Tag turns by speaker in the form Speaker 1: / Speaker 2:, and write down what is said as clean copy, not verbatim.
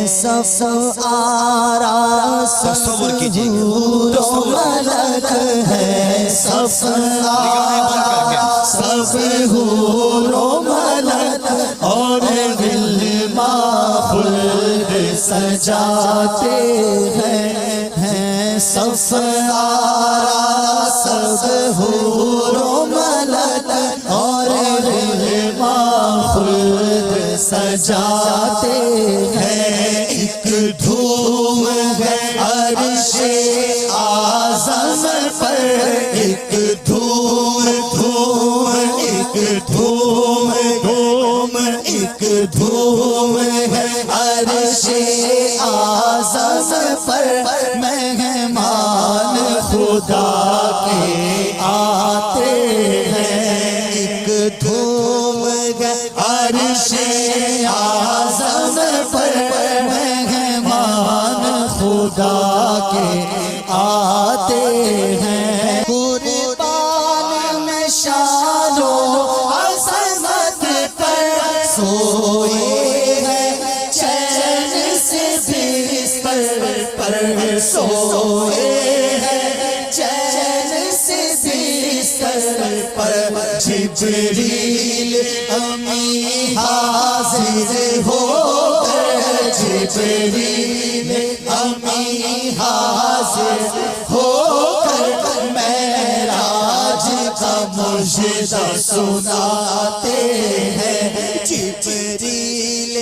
Speaker 1: صف آرا
Speaker 2: تصور کیجئے
Speaker 1: ملک ہے صف آرا سب حور و ملک اور غلمان خلد سجاتے ہیں صف آرا سب حور و ملک اور غلمان خلد سجاتے ہیں ایک دھوم ہے عرش اعظم پر ایک دھوم ایک دھوم ایک دھوم ہے عرش اعظم پر مہمان خدا کے آتے ہیں ایک دھوم ہے عرش اعظم پر مہمان خدا کے آتے ہیں قربان میں شان و عظمت پر سوئے ہیں چین سے بستر پر سوئے ہیں چین سے بستر پر جبریل امی حاضر ہو جبریل امی حاضر ہو کر معراج کا مجدہ سناتے ہیں جبریل